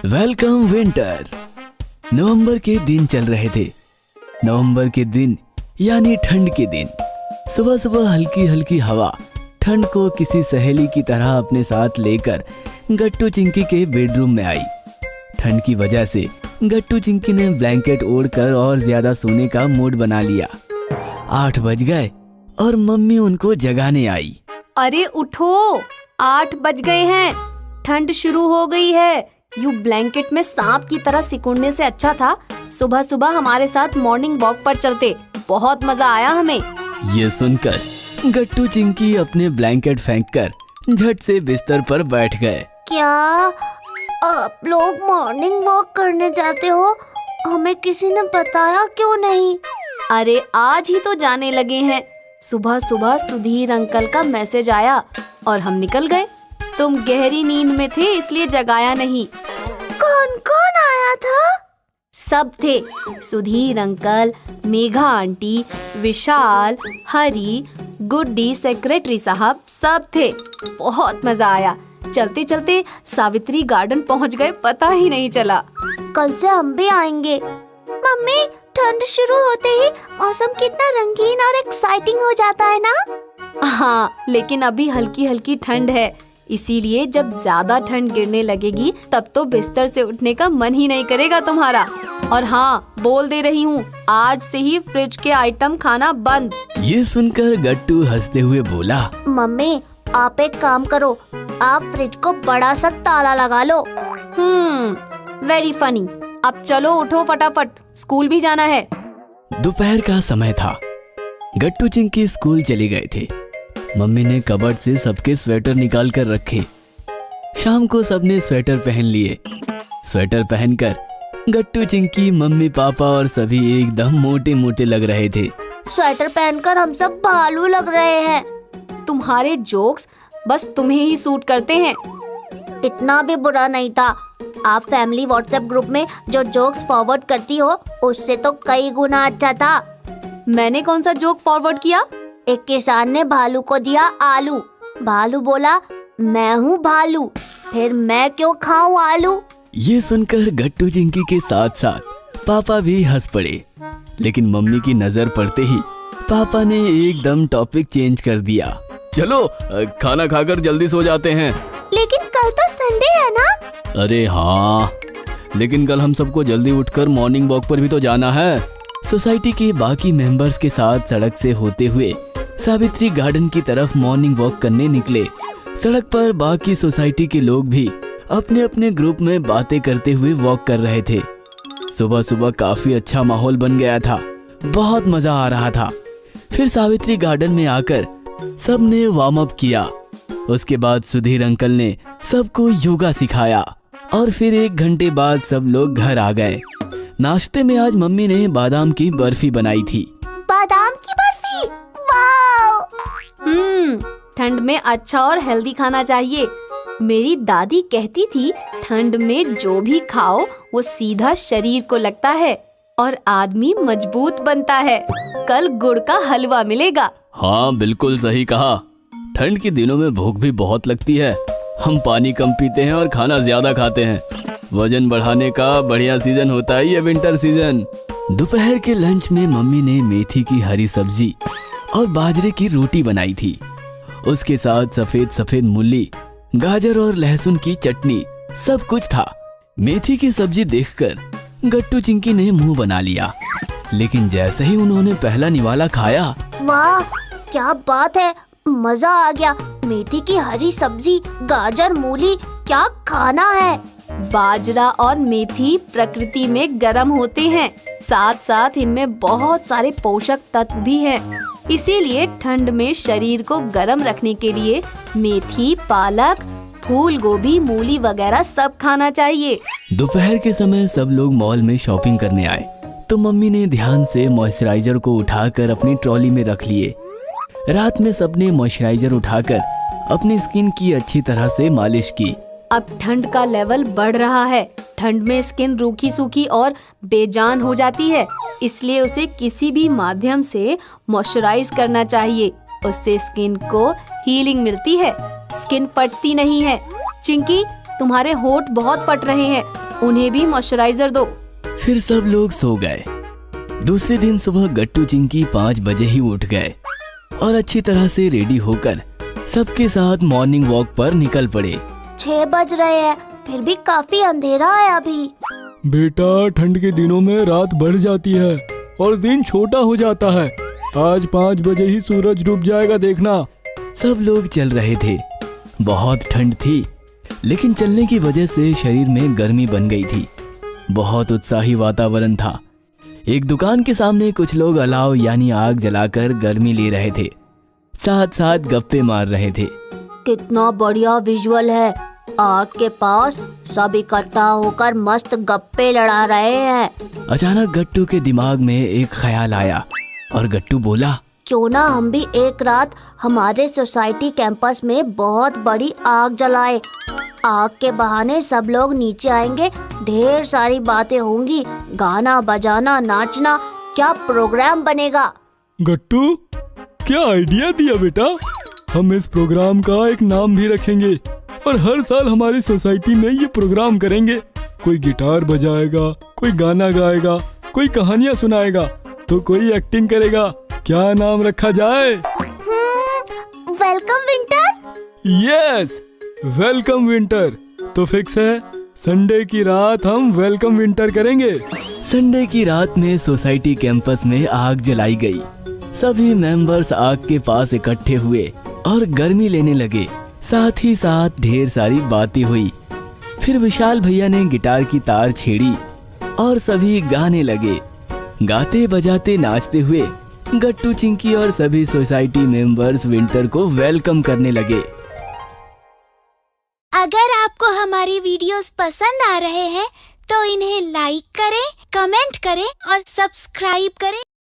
Welcome winter. नवंबर के दिन चल रहे थे। नवंबर के दिन यानी ठंड के दिन। सुबह सुबह हल्की हल्की हवा ठंड को किसी सहेली की तरह अपने साथ लेकर गट्टू चिंकी के बेडरूम में आई। ठंड की वजह से गट्टू चिंकी ने ब्लैंकेट ओढ़कर और ज्यादा सोने का मूड बना लिया। 8 बज गए और मम्मी उनको जगाने आई। अरे उठो, 8 बज गए हैं, ठंड शुरू हो गई है। यूं ब्लैंकेट में सांप की तरह सिकुड़ने से अच्छा था सुबह सुबह हमारे साथ मॉर्निंग वॉक पर चलते। बहुत मजा आया हमें। ये सुनकर गट्टू चिंकी अपने ब्लैंकेट फेंककर झट से बिस्तर पर बैठ गए। क्या आप लोग मॉर्निंग वॉक करने जाते हो? हमें किसी ने बताया क्यों नहीं? अरे आज ही तो जाने लगे हैं। सुबह सुबह सुधीर अंकल का मैसेज आया और हम निकल गए। तुम गहरी नींद में थे इसलिए जगाया नहीं। कौन कौन आया था? सब थे, सुधीर अंकल, मेघा आंटी, विशाल, हरी, गुड्डी, सेक्रेटरी साहब, सब थे। बहुत मजा आया। चलते चलते सावित्री गार्डन पहुंच गए, पता ही नहीं चला। कल से हम भी आएंगे। मम्मी, ठंड शुरू होते ही मौसम कितना रंगीन और एक्साइटिंग हो जाता है ना? हाँ, लेकिन अभी हल्की हल्की ठंड है, इसीलिए जब ज्यादा ठंड गिरने लगेगी तब तो बिस्तर से उठने का मन ही नहीं करेगा तुम्हारा। और हाँ, बोल दे रही हूँ, आज से ही फ्रिज के आइटम खाना बंद। ये सुनकर गट्टू हंसते हुए बोला, मम्मी आप एक काम करो, आप फ्रिज को बड़ा सा ताला लगा लो। Very funny. अब चलो उठो फटाफट, स्कूल भी जाना है। दोपहर का समय था। गट्टू चिंकी स्कूल चले गए थे। मम्मी ने कबर्ड से सबके स्वेटर निकाल कर रखे। शाम को सबने स्वेटर पहन लिए। स्वेटर पहनकर गट्टू चिंकी, मम्मी पापा और सभी एकदम मोटे मोटे लग रहे थे। स्वेटर पहनकर हम सब भालू लग रहे हैं। तुम्हारे जोक्स बस तुम्हें ही सूट करते हैं। इतना भी बुरा नहीं था। आप फैमिली व्हाट्सएप ग्रुप में जो जोक्स फॉरवर्ड करती हो उससे तो कई गुना अच्छा था। मैंने कौन सा जोक फॉरवर्ड किया? एक किसान ने भालू को दिया आलू। भालू बोला, मैं हूँ भालू, फिर मैं क्यों खाऊं आलू? ये सुनकर गट्टू चिंकी के साथ साथ पापा भी हंस पड़े। लेकिन मम्मी की नजर पड़ते ही पापा ने एकदम टॉपिक चेंज कर दिया। चलो खाना खाकर जल्दी सो जाते हैं। लेकिन कल तो संडे है ना? अरे हाँ, लेकिन कल हम सबको जल्दी उठकर मॉर्निंग वॉक पर भी तो जाना है। सोसाइटी के बाकी मेंबर्स के साथ सड़क से होते हुए सावित्री गार्डन की तरफ मॉर्निंग वॉक करने निकले। सड़क पर बाकी सोसाइटी के लोग भी अपने अपने ग्रुप में बातें करते हुए वॉक कर रहे थे। सुबह सुबह काफी अच्छा माहौल बन गया था, बहुत मजा आ रहा था। फिर सावित्री गार्डन में आकर सबने वार्म अप किया। उसके बाद सुधीर अंकल ने सबको योगा सिखाया और फिर 1 घंटे बाद सब लोग घर आ गए। नाश्ते में आज मम्मी ने बादाम की बर्फी बनाई थी। बादाम की बर्फी, वाव! ठंड में अच्छा और हेल्दी खाना चाहिए। मेरी दादी कहती थी ठंड में जो भी खाओ वो सीधा शरीर को लगता है और आदमी मजबूत बनता है। कल गुड़ का हलवा मिलेगा। हाँ, बिल्कुल सही कहा। ठंड के दिनों में भूख भी बहुत लगती है। हम पानी कम पीते हैं और खाना ज्यादा खाते हैं। वजन बढ़ाने का बढ़िया सीजन होता है ये विंटर सीजन। दोपहर के लंच में मम्मी ने मेथी की हरी सब्जी और बाजरे की रोटी बनाई थी। उसके साथ सफेद सफेद मूली, गाजर और लहसुन की चटनी, सब कुछ था। मेथी की सब्जी देखकर गट्टू चिंकी ने मुंह बना लिया। लेकिन जैसे ही उन्होंने पहला निवाला खाया, वाह क्या बात है, मजा आ गया। मेथी की हरी सब्जी, गाजर, मूली, क्या खाना है। बाजरा और मेथी प्रकृति में गर्म होते हैं, साथ साथ इनमें बहुत सारे पोषक तत्व भी हैं। इसीलिए ठंड में शरीर को गर्म रखने के लिए मेथी, पालक, फूल गोभी, मूली वगैरह सब खाना चाहिए। दोपहर के समय सब लोग मॉल में शॉपिंग करने आए तो मम्मी ने ध्यान से मॉइस्चराइजर को उठाकर अपनी ट्रॉली में रख लिए। रात में सबने मॉइस्चराइजर उठाकर अपनी स्किन की अच्छी तरह से मालिश की। अब ठंड का लेवल बढ़ रहा है। ठंड में स्किन रूखी सूखी और बेजान हो जाती है, इसलिए उसे किसी भी माध्यम से मॉइस्चराइज करना चाहिए। उससे स्किन को हीलिंग मिलती है, स्किन फटती नहीं है। चिंकी, तुम्हारे होंठ बहुत फट रहे हैं, उन्हें भी मॉइस्चराइजर दो। फिर सब लोग सो गए। दूसरे दिन सुबह गट्टू चिंकी 5 बजे ही उठ गए और अच्छी तरह से रेडी होकर सबके साथ मॉर्निंग वॉक पर निकल पड़े। 6 बज रहे हैं, फिर भी काफी अंधेरा है अभी। बेटा, ठंड के दिनों में रात बढ़ जाती है और दिन छोटा हो जाता है। आज 5 बजे ही सूरज डूब जाएगा, देखना। सब लोग चल रहे थे। बहुत ठंड थी, लेकिन चलने की वजह से शरीर में गर्मी बन गई थी। बहुत उत्साही वातावरण था। एक दुकान के सामने कुछ लोग अलाव यानी आग जलाकर गर्मी ले रहे थे, साथ साथ गप्पे मार रहे थे। कितना बढ़िया विजुअल है। आग के पास सब इकट्ठा होकर मस्त गप्पे लड़ा रहे हैं। अचानक गट्टू के दिमाग में एक ख्याल आया और गट्टू बोला, क्यों ना हम भी एक रात हमारे सोसाइटी कैंपस में बहुत बड़ी आग जलाए। आग के बहाने सब लोग नीचे आएंगे, ढेर सारी बातें होंगी, गाना बजाना नाचना, क्या प्रोग्राम बनेगा। गट्टू, क्या आइडिया दिया बेटा। हम इस प्रोग्राम का एक नाम भी रखेंगे और हर साल हमारी सोसाइटी में ये प्रोग्राम करेंगे। कोई गिटार बजाएगा, कोई गाना गाएगा, कोई कहानियाँ सुनाएगा, तो कोई एक्टिंग करेगा। क्या नाम रखा जाए? Welcome winter. Yes, welcome winter तो फिक्स है। संडे की रात हम वेलकम विंटर करेंगे। संडे की रात में सोसाइटी कैंपस में आग जलाई गई। सभी मेंबर्स आग के पास इकट्ठे हुए और गर्मी लेने लगे। साथ ही साथ ढेर सारी बातें हुई। फिर विशाल भैया ने गिटार की तार छेड़ी और सभी गाने लगे। गाते बजाते नाचते हुए गट्टू चिंकी और सभी सोसाइटी मेंबर्स विंटर को वेलकम करने लगे। अगर आपको हमारी वीडियोस पसंद आ रहे हैं तो इन्हें लाइक करें, कमेंट करें और सब्सक्राइब करें।